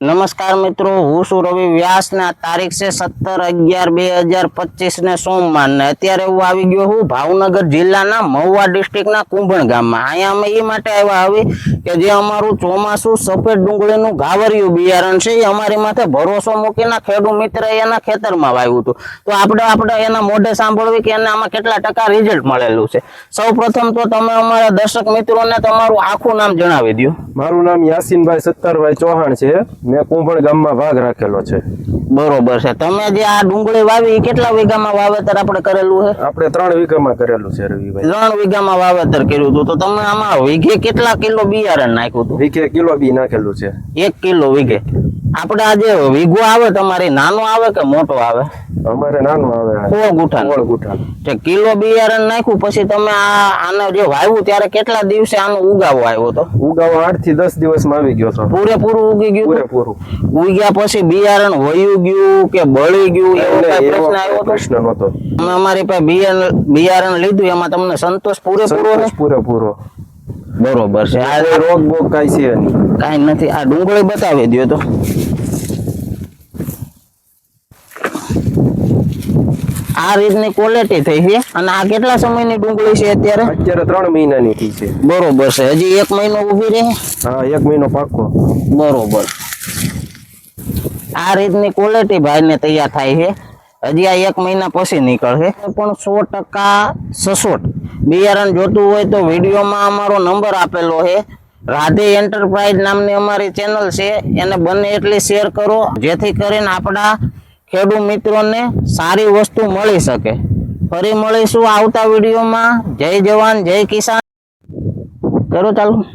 નમસ્કાર મિત્રો, હું છું રવિ વ્યાસ ને તારીખ છે 17/11/2025 ને સોમવાર ને અત્યારે હું આવી ગયો હું ભાવનગર જિલ્લાના મહુવા ડિસ્ટ્રિક્ટના કુંભણ ગામમાં। અહીંયા અમે એ માટે આવ્યા કે જે અમારું ચોમાસું સફેદ ડુંગળીનું ગાવરિયું બિયારણ છે એ અમારી માથે ભરોસો મૂકીને ખેડૂત મિત્ર એના ખેતરમાં વાવ્યું હતું। તો આપણે એના મોઢે સાંભળવી કે એને આમાં કેટલા ટકા રિઝલ્ટ મળેલું છે। સૌપ્રથમ તો તમે અમારા દર્શક મિત્રોને તમારું આખું નામ જણાવી દો। મારું નામ યાસીનભાઈ સત્તરભાઈ ચૌહાણ છે। મેં કુંભણ ગામમાં ભાગ રાખેલો છે। બરોબર છે। તમે જે આ ડુંગળી વાવી કેટલા વીઘામાં વાવેતર આપણે કરેલું છે? આપણે 3 વીઘામાં કરેલું છે રવિભાઈ। 3 વીઘામાં વાવેતર કર્યું હતું। તો તમે આમાં વીઘે કેટલા કિલો બિયારણ નાખ્યું હતું? વીઘે કિલો બી નાખેલું છે। 1 કિલો વીઘે। આપણે આ જે વીઘો આવે તમારી નાનો આવે કે મોટો આવે? અમારે નાનું આવે 16 ગુઠા। તે કિલો બિયારણ નાખ્યું પછી તમે આને જે વાવ્યું ત્યારે કેટલા દિવસે આનો ઉગાવો આવ્યો હતો? ઉગાવો 8 થી 10 દિવસમાં આવી ગયો હતો। પૂરેપૂરું ઉગી ગયું? પૂરેપૂરું ઉગ્યા પછી બિયારણ વયું ગયું કે બળી ગયું એવો કઈ પ્રશ્ન આવ્યો? પ્રશ્ન નહોતો। તમે અમારી પાસે બિયારણ લીધું એમાં તમને સંતોષ પૂરેપૂરો ને? પૂરેપૂરો બરોબર છે। આ રોગ બોગ કાઈ છે નહીં, કાઈ નથી। આ ડુંગળી બતાવી દો તો। આ રીતની ક્વોલિટી થઈ છે અને આ કેટલા સમયની ડુંગળી છે અત્યારે? અત્યારે 3 મહિનાની થઈ છે। બરોબર છે। હજી 1 મહિનો ઊભી રહે? હા, 1 મહિનો પાકો। બરોબર। આ રીતની ક્વોલિટી ભાઈને તૈયાર થાય છે। હજી આ 1 મહિના પછી નીકળશે। પણ 100% સચોટ બિયારણ જોતું હોય તો વિડીયોમાં અમારો નંબર આપેલો છે। રાધે એન્ટરપ્રાઇઝ નામની અમારી ચેનલ છે, એને બને એટલી શેર કરો જેથી કરીને આપણા ખેડૂત મિત્રોને સારી વસ્તુ મળી શકે। ફરી મળીશું આવતા વિડીયોમાં। જય જવાન જય કિસાન। કરો ચાલુ।